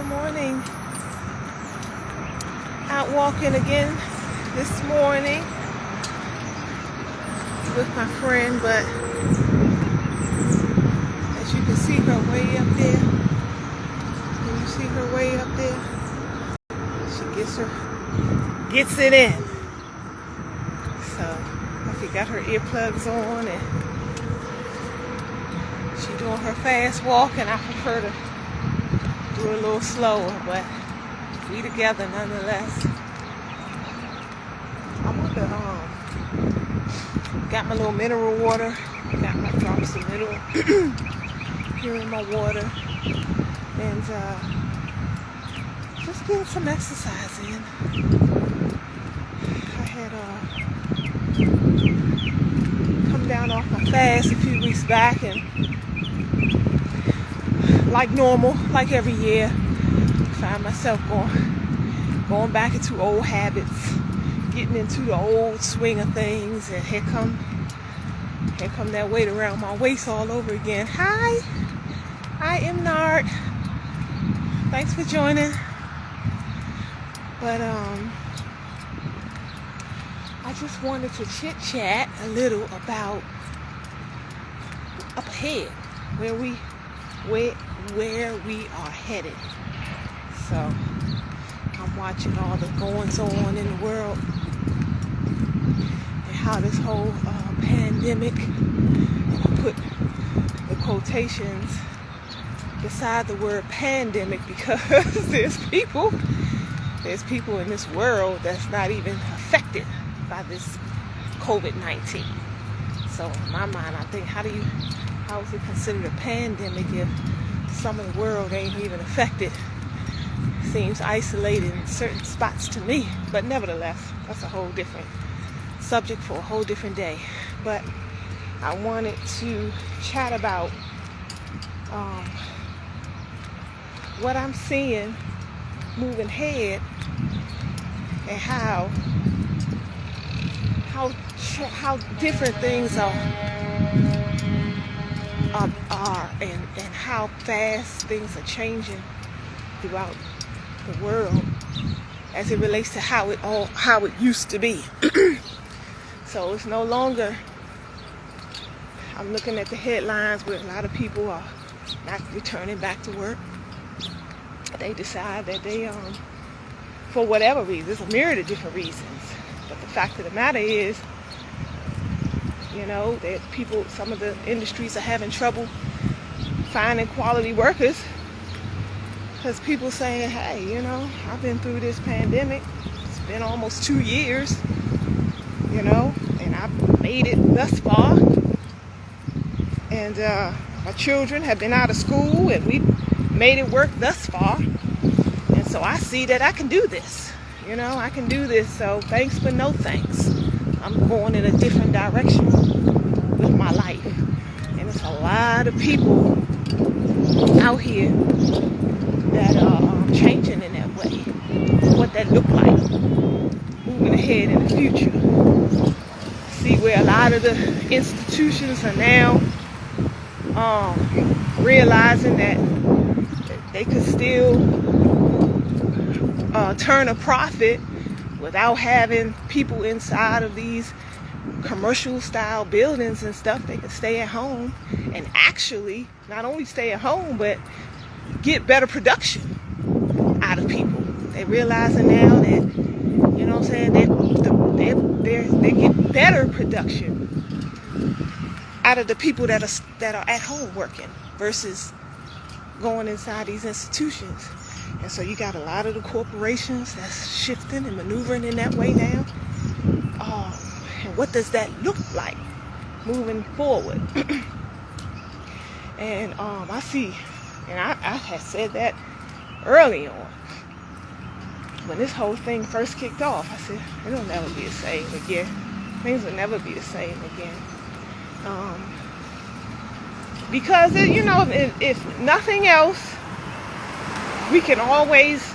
morning. Out walking again this morning with my friend, but as you can see her way up there, can you see her way up there? She gets it in. So she got her earplugs on and she doing her fast walk, and I prefer to do it a little slower, but we together nonetheless. I wonder, got my little mineral water, got my drops of mineral here in my water, and just getting some exercise in. I had come down off my fast a few weeks back, and like normal, like every year, find myself going back into old habits, getting into the old swing of things, and here come that weight around my waist all over again. Hi, I am Nard. Thanks for joining. But I just wanted to chit chat a little about up ahead, where we are headed. So I'm watching all the goings on in the world and how this whole pandemic, and I put the quotations beside the word pandemic because there's people in this world that's not even affected by this COVID-19. So in my mind, I think, how is it considered a pandemic if some of the world ain't even affected? Seems isolated in certain spots to me, but nevertheless, that's a whole different subject for a whole different day. But I wanted to chat about what I'm seeing moving ahead, and how different things are and how fast things are changing throughout the world as it relates to how it used to be. So it's no longer, I'm looking at the headlines where a lot of people are not returning back to work. They decide that they for whatever reason, there's a myriad of different reasons, but the fact of the matter is, that some of the industries are having trouble finding quality workers, because people saying, hey, I've been through this pandemic, it's been almost 2 years, and I've made it thus far, and my children have been out of school, and we made it work thus far, and so I see that I can do this. I can do this, so thanks but no thanks. I'm going in a different direction with my life. And it's a lot of people out here that are changing in that way. What that look like moving ahead in the future. See where a lot of the institutions are now realizing that they could still turn a profit without having people inside of these commercial style buildings and stuff. They can stay at home and actually not only stay at home, but get better production out of people. They're realizing now that, they get better production out of the people that are at home working versus going inside these institutions. And so you got a lot of the corporations that's shifting and maneuvering in that way now. And what does that look like moving forward? And I see, and I had said that early on when this whole thing first kicked off. I said, it'll never be the same again. Things will never be the same again. Because, if nothing else, we can always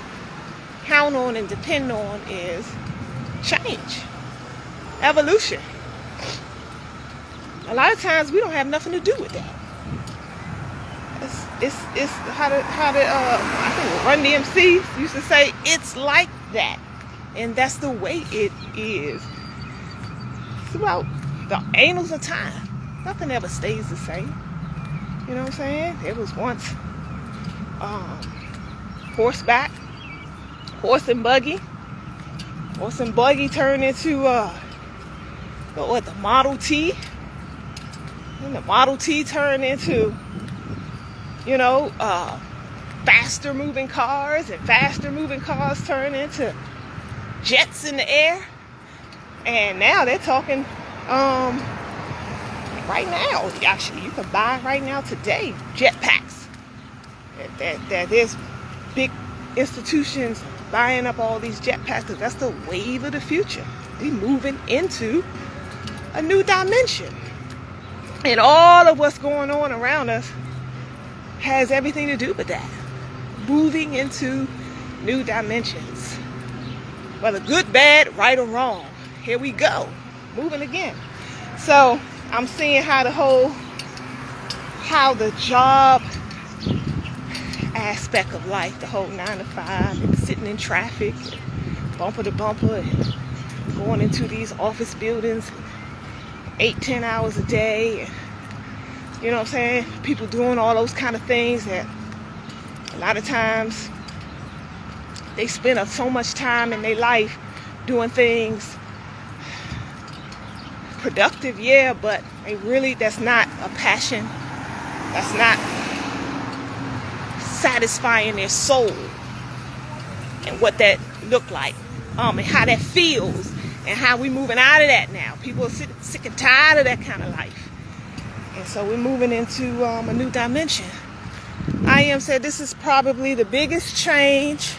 count on and depend on is change, evolution. A lot of times we don't have nothing to do with that. it's how did I think Run DMC used to say, it's like that, and that's the way it is throughout the annals of time. Nothing ever stays the same. You know what I'm saying? There was once horseback, horse and buggy turned into the Model T, and the Model T turned into faster moving cars, and faster moving cars turn into jets in the air, and now they're talking right now, actually you can buy right now today jetpacks. That there's big institutions buying up all these jetpacks, because that's the wave of the future. We moving into a new dimension, and all of what's going on around us has everything to do with that. Moving into new dimensions, whether good, bad, right or wrong. Here we go, moving again. So I'm seeing how the job aspect of life, the whole 9 to 5, and sitting in traffic, and bumper to bumper, and going into these office buildings 8-10 hours a day, and you know what I'm saying, people doing all those kind of things that a lot of times they spend so much time in their life doing things productive, yeah, but that's not a passion, that's not satisfying their soul, and what that look like, and how that feels, and how we moving out of that now. People are sick and tired of that kind of life, and so we're moving into a new dimension. I am said this is probably the biggest change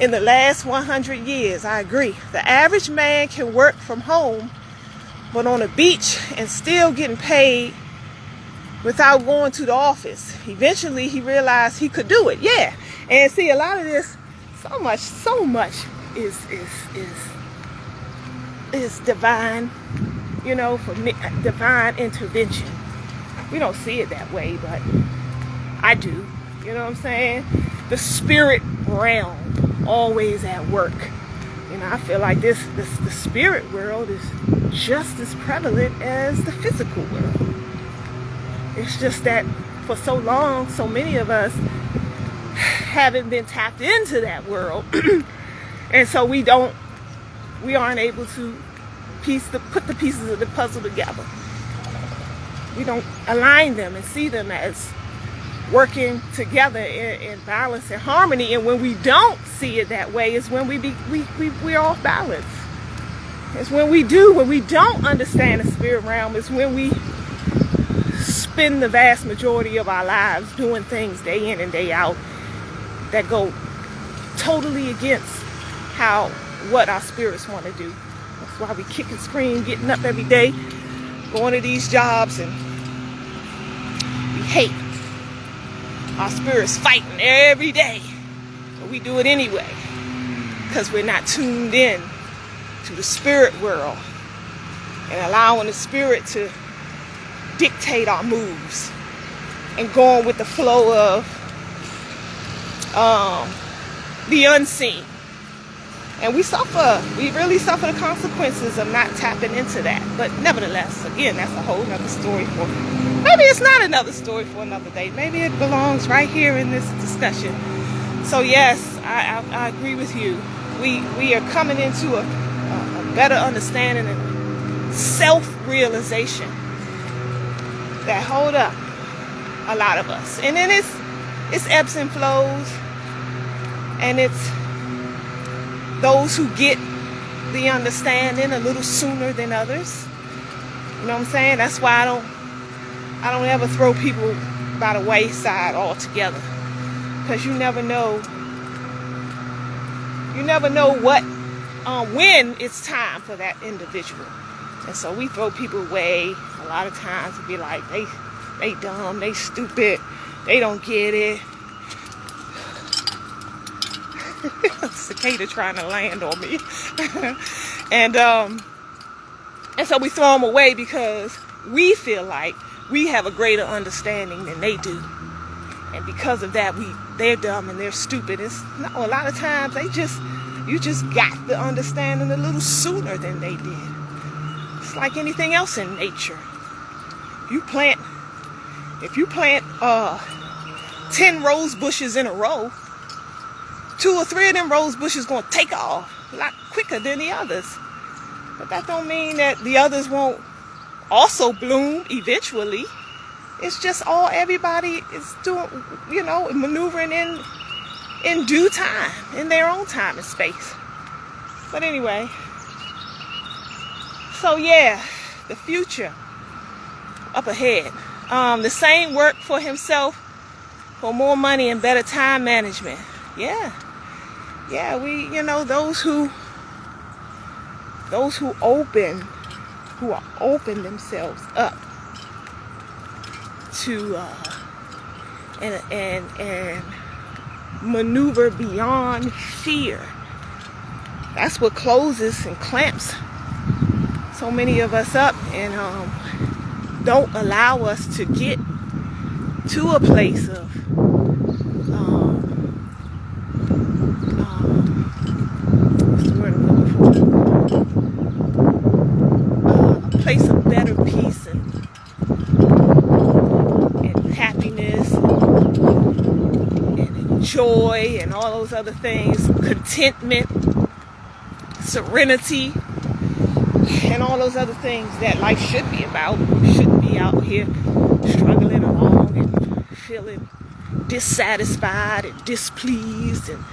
in the last 100 years. I agree. The average man can work from home, but on a beach, and still getting paid without going to the office. Eventually he realized he could do it. Yeah. And see, a lot of this, so much is divine, for me, divine intervention. We don't see it that way, but I do. You know what I'm saying? The spirit realm always at work. I feel like the spirit world is just as prevalent as the physical world. It's just that for so long, so many of us haven't been tapped into that world, and so we aren't able to put the pieces of the puzzle together. We don't align them and see them as working together in balance and harmony. And when we don't see it that way, is when we're off balance. It's when we don't understand the spirit realm, is when we spend the vast majority of our lives doing things day in and day out that go totally against what our spirits want to do. That's why we kick and scream, getting up every day, going to these jobs, and we hate. Our spirit's fighting every day, but we do it anyway, because we're not tuned in to the spirit world and allowing the spirit to dictate our moves and going with the flow of the unseen. And we really suffer the consequences of not tapping into that. But nevertheless, again, that's a whole nother story maybe it's not another story for another day. Maybe it belongs right here in this discussion. So yes, I agree with you. We are coming into a better understanding and self-realization that hold up a lot of us. And then it's ebbs and flows, and it's those who get the understanding a little sooner than others. You know what I'm saying? That's why I don't ever throw people by the wayside altogether, because you never know what when it's time for that individual. And so we throw people away a lot of times and be like, they dumb, they stupid, they don't get it. Cicada trying to land on me. and so we throw them away because we feel like we have a greater understanding than they do. and because of that they're dumb and they're stupid. No, a lot of times you just got the understanding a little sooner than they did. It's like anything else in nature. If you plant 10 rose bushes in a row, 2 or 3 of them rose bushes going to take off a lot quicker than the others. But that don't mean that the others won't also bloom eventually. It's just everybody is doing, maneuvering in due time, in their own time and space. But anyway, so yeah, the future up ahead. The same work for himself, for more money and better time management. Yeah, those who are open themselves up to and maneuver beyond fear. That's what closes and clamps so many of us up and don't allow us to get to a place of what's the word I'm looking for? A place of better peace and happiness and joy and all those other things, contentment, serenity, and all those other things that life should be about. We shouldn't be out here struggling along and feeling dissatisfied and displeased and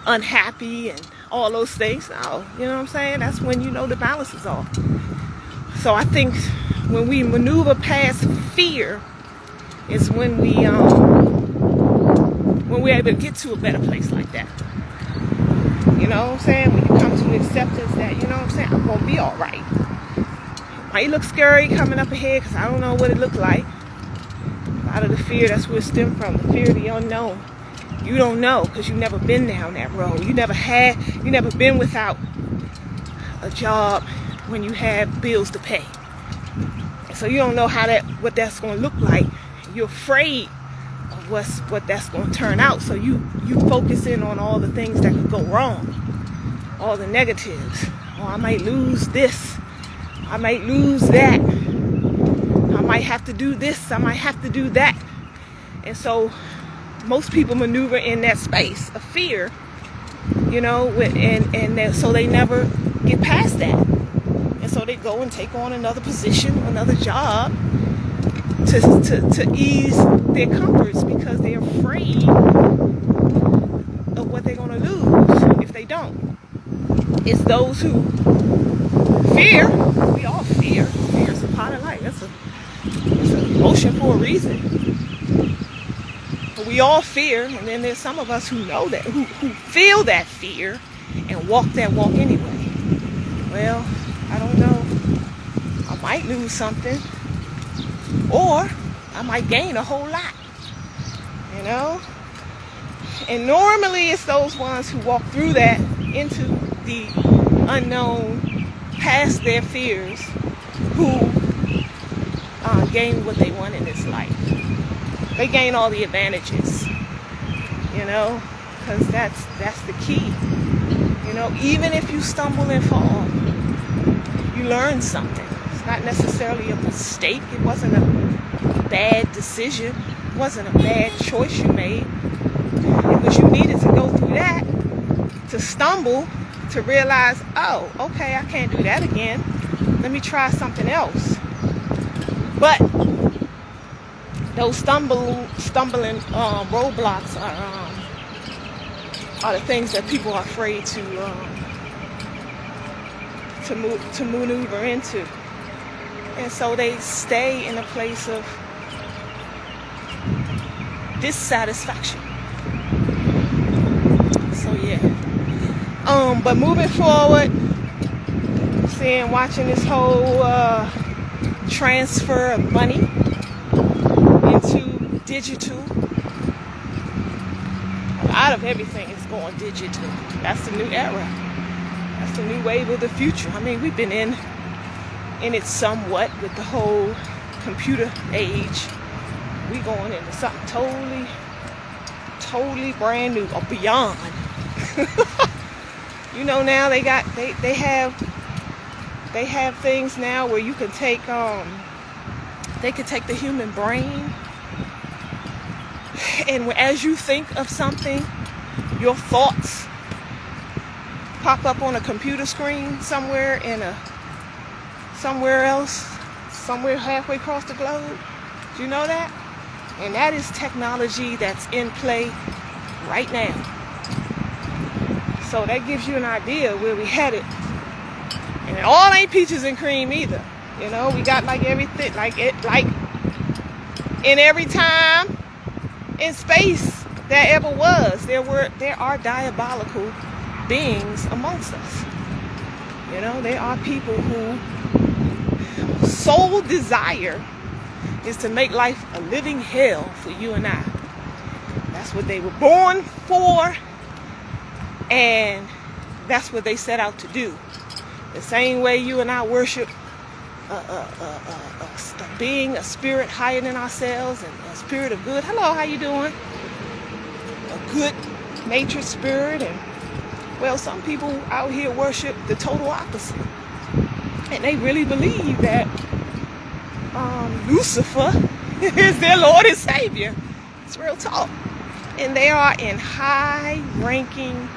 unhappy and all those things. No, you know what I'm saying? That's when the balance is off. So I think when we maneuver past fear is when we're able to get to a better place like that. You know what I'm saying? When you come to the acceptance that, I'm going to be all right. It might look scary coming up ahead because I don't know what it looked like. A lot of the fear, that's where it stemmed from, the fear of the unknown. You don't know because you've never been down that road. You never been without a job when you have bills to pay. And so you don't know what that's going to look like. You're afraid of what that's going to turn out. So you focus in on all the things that could go wrong, all the negatives. Oh, I might lose this. I might lose that. I might have to do this. I might have to do that. And so most people maneuver in that space of fear, and so they never get past that. And so they go and take on another position, another job to ease their comforts because they're afraid of what they're going to lose if they don't. It's those who fear. We all fear. Fear is a part of life. It's an emotion for a reason. But we all fear, and then there's some of us who know that, who feel that fear and walk that walk anyway. Well, I don't know. I might lose something, or I might gain a whole lot. And normally it's those ones who walk through that into the unknown, past their fears, who gain what they want in this life. They gain all the advantages, because that's the key. Even if you stumble and fall, you learn something. It's not necessarily a mistake. It wasn't a bad decision. It wasn't a bad choice you made. It was you needed to go through that, to stumble, to realize, oh, okay, I can't do that again. Let me try something else. But those stumbling roadblocks are the things that people are afraid to maneuver into, and so they stay in a place of dissatisfaction. So yeah, but moving forward, watching this whole transfer of money into digital. A lot of everything is going digital. That's the new era. That's the new wave of the future. I mean, we've been in it somewhat with the whole computer age, we going into something totally brand new or beyond. You know, now they have things now where you can take they can take the human brain, and as you think of something, your thoughts pop up on a computer screen somewhere somewhere else, somewhere halfway across the globe. Do you know that? And that is technology that's in play right now. So that gives you an idea where we headed. And it all ain't peaches and cream either. You know, we got like everything, like in every time in space there ever was, there are diabolical beings amongst us. You know, there are people who sole desire is to make life a living hell for you and I. That's what they were born for, and that's what they set out to do. The same way you and I worship a being, a spirit higher than ourselves, and a spirit of good. Hello, how you doing? A good nature spirit. And well, some people out here worship the total opposite, and they really believe that Lucifer is their Lord and Savior. It's real talk. And they are in high-ranking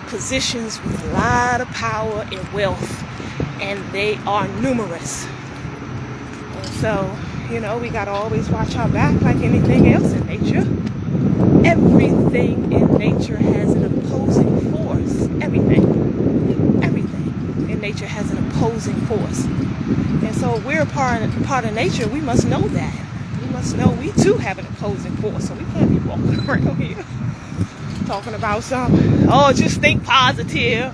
positions with a lot of power and wealth, and they are numerous. And so, you know, we gotta always watch our back like anything else in nature. Everything in nature has an opposing force. Everything in nature has an opposing force. And so if we're a part of nature, we must know that. We must know we too have an opposing force. So we can't be walking around here talking about something. Oh, just think positive.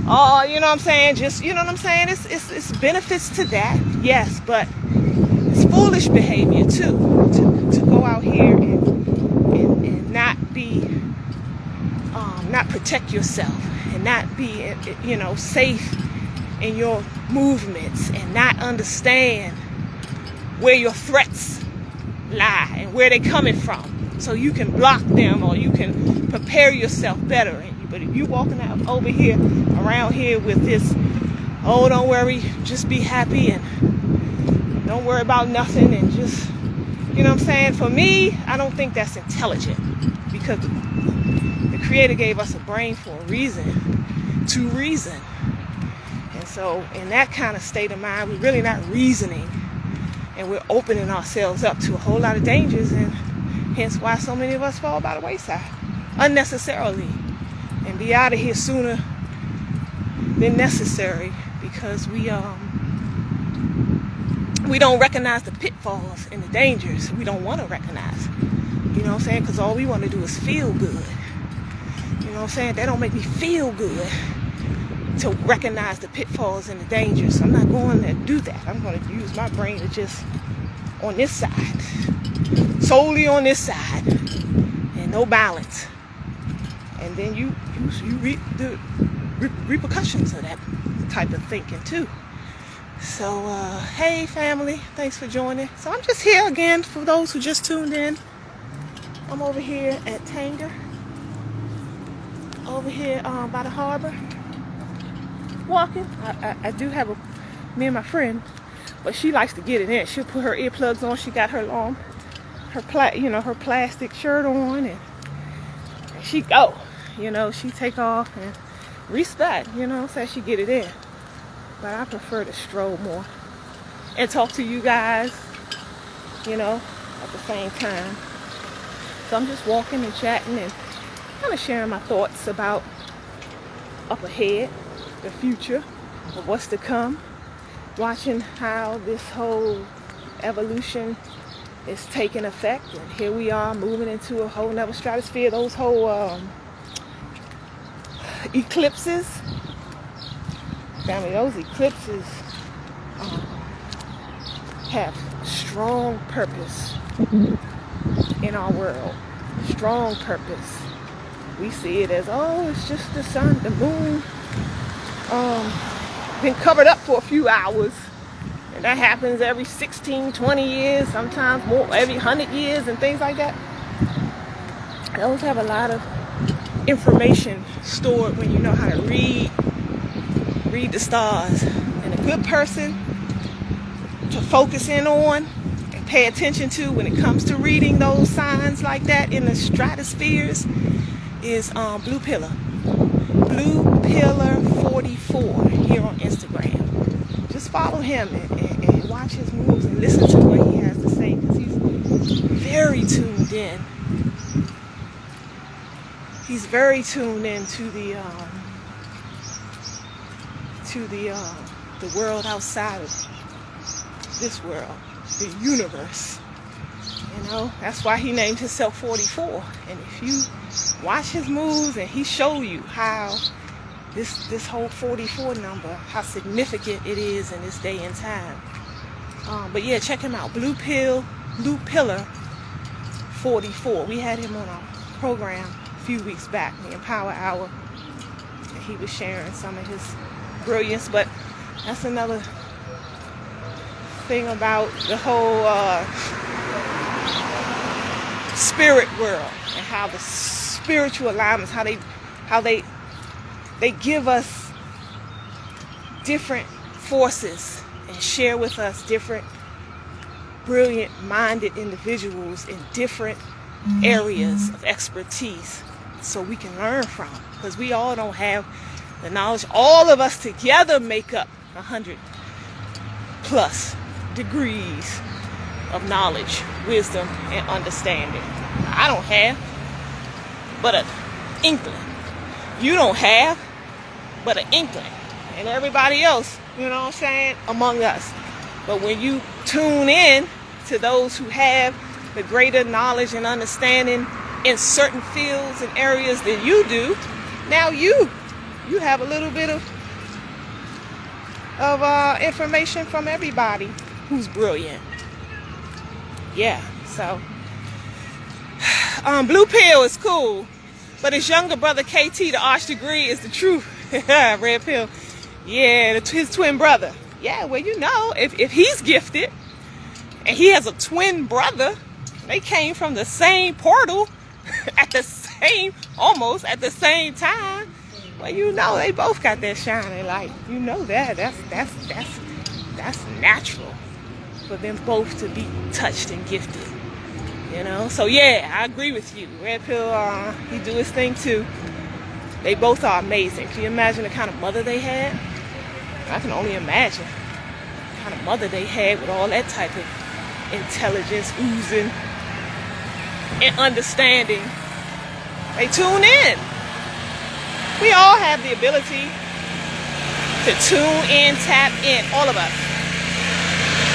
Oh, you know what I'm saying? Just, you know what I'm saying? It's benefits to that, yes, but it's foolish behavior too to go out here and not be, not protect yourself, and not be, you know, safe in your movements, and not understand where your threats lie and where they're coming from, so you can block them or you can prepare yourself better. But if you're walking out over here, around here with this, oh, don't worry, just be happy and don't worry about nothing, and just, you know what I'm saying? For me, I don't think that's intelligent, because the Creator gave us a brain for a reason, to reason. And so in that kind of state of mind, we're really not reasoning, and we're opening ourselves up to a whole lot of dangers, and hence why so many of us fall by the wayside unnecessarily and be out of here sooner than necessary, because we don't recognize the pitfalls and the dangers we don't want to recognize. You know what I'm saying? Because all we want to do is feel good. You know what I'm saying? That don't make me feel good to recognize the pitfalls and the dangers. So I'm not going to do that. I'm going to use my brain to just on this side, solely on this side, and no balance. And then you reap the repercussions of that type of thinking too. So hey family, thanks for joining. So I'm just here again for those who just tuned in. I'm over here at Tanger, over here by the harbor, walking. I do have me and my friend, but she likes to get it in. She'll put her earplugs on. She got her her plastic shirt on, and she go. You know, she take off and respect, you know, so she get it in. But I prefer to stroll more and talk to you guys, you know, at the same time. So I'm just walking and chatting and kind of sharing my thoughts about up ahead, the future of what's to come, watching how this whole evolution is taking effect. And here we are moving into a whole nother stratosphere. Those whole eclipses, family, those eclipses have strong purpose in our world. Strong purpose. We see it as, oh, it's just the sun, the moon, been covered up for a few hours, And that happens every 16, 20 years, sometimes more, every 100 years and things like that. Those have a lot of information stored when you know how to read the stars. And a good person to focus in on and pay attention to when it comes to reading those signs like that in the stratospheres is Blue Pillar. Blue Pillar 44 here on Instagram. Just follow him and watch his moves and listen to what he has to say, because he's very tuned in. He's very tuned in to the world outside of this world, the universe. You know, that's why he named himself 44. And if you watch his moves and he show you how this whole 44 number, how significant it is in this day and time. But yeah, check him out. Blue Pillar 44. We had him on our program a few weeks back, the Empower Hour, and he was sharing some of his brilliance. But that's another thing about the whole spirit world and how the spiritual alignments, how they give us different forces and share with us different brilliant minded individuals in different areas of expertise, so we can learn from, because we all don't have the knowledge. All of us together make up 100+ degrees of knowledge, wisdom, and understanding. I don't have but an inkling. You don't have but an inkling. And everybody else, you know what I'm saying, among us. But when you tune in to those who have the greater knowledge and understanding in certain fields and areas than you do, now you have a little bit of information from everybody who's brilliant. Yeah, so Blue Pill is cool, but his younger brother KT, the Arch Degree, is the truth. Red Pill, yeah, his twin brother. Yeah, well, you know, if he's gifted and he has a twin brother, they came from the same portal almost at the same time. Well, you know, they both got that shining light. You know that. That's natural for them both to be touched and gifted. You know, so yeah, I agree with you. Red Pill, he do his thing too. They both are amazing. Can you imagine the kind of mother they had? I can only imagine the kind of mother they had with all that type of intelligence oozing and understanding. They tune in. We all have the ability to tune in, tap in, all of us.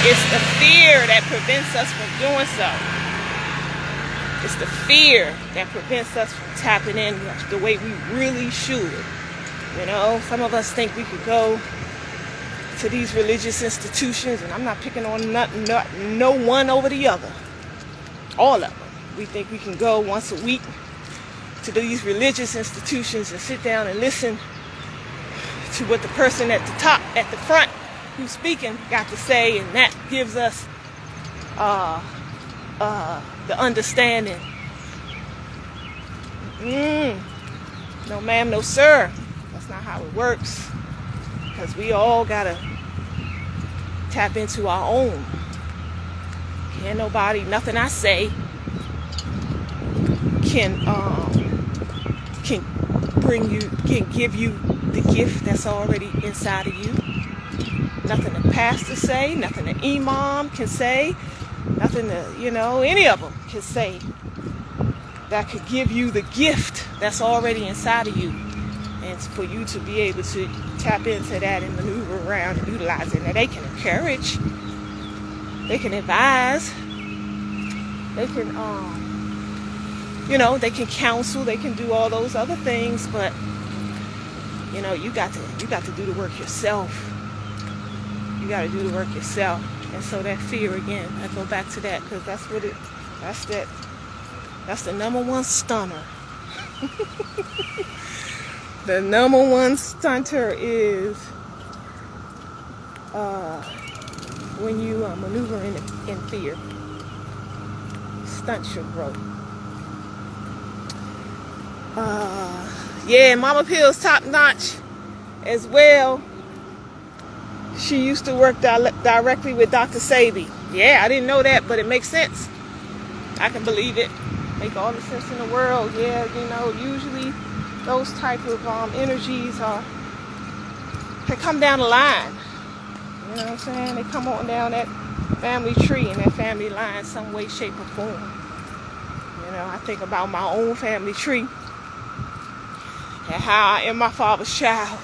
It's the fear that prevents us from doing so. It's the fear that prevents us from tapping in the way we really should. You know, some of us think we could go to these religious institutions, and I'm not picking on no one over the other. All of them. We think we can go once a week to these religious institutions and sit down and listen to what the person at the top, at the front, who's speaking, got to say, and that gives us the understanding. No ma'am, no sir. That's not how it works. Because we all gotta tap into our own. Can't nobody, nothing I say can give you the gift that's already inside of you. Nothing the pastor say, nothing the imam can say, nothing the, you know, any of them can say that could give you the gift that's already inside of you. And for you to be able to tap into that and maneuver around and utilize it. Now they can encourage, they can advise, they can you know, they can counsel, they can do all those other things, but you know, you got to do the work yourself. You got to do the work yourself. And so that fear again, I go back to that, because that's the number one stunner. The number one stunter is when you maneuver in fear. Stunts your growth. Yeah, Mama Pill's top notch as well. She used to work directly with Dr. Sabi. Yeah, I didn't know that, but it makes sense. I can believe it. Make all the sense in the world. Yeah, you know, usually those type of energies they come down the line. You know what I'm saying? They come on down that family tree and that family line some way, shape, or form. You know, I think about my own family tree and how I am my father's child.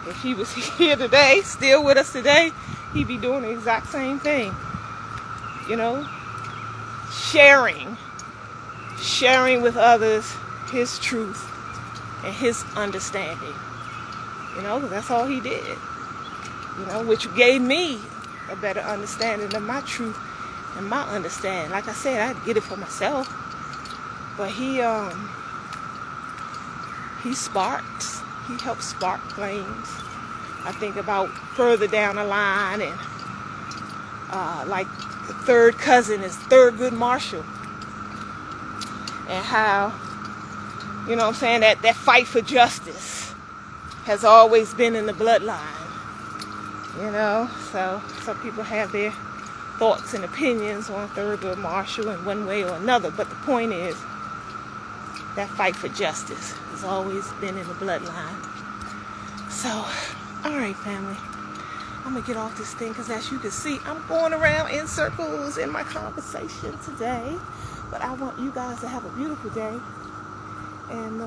If he was here today, still with us today, he'd be doing the exact same thing. You know, sharing with others his truth and his understanding. You know, because that's all he did. You know, which gave me a better understanding of my truth and my understanding. Like I said, I had to get it for myself. But he sparks. He helps spark flames. I think about further down the line and like the third cousin is Thurgood Marshall. And how, you know what I'm saying, that fight for justice has always been in the bloodline. You know, so some people have their thoughts and opinions on Thurgood Marshall in one way or another. But the point is, that fight for justice has always been in the bloodline. So, all right, family. I'm going to get off this thing because as you can see, I'm going around in circles in my conversation today. But I want you guys to have a beautiful day and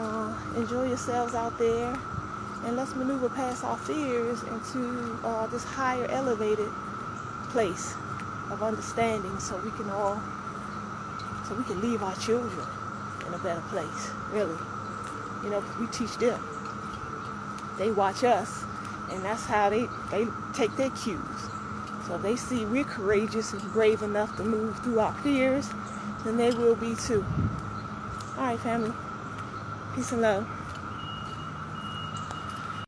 enjoy yourselves out there. And let's maneuver past our fears into this higher elevated place of understanding so we can leave our children in a better place, really. You know, we teach them. They watch us, and that's how they take their cues. So if they see we're courageous and brave enough to move through our fears, then they will be too. All right, family. Peace and love.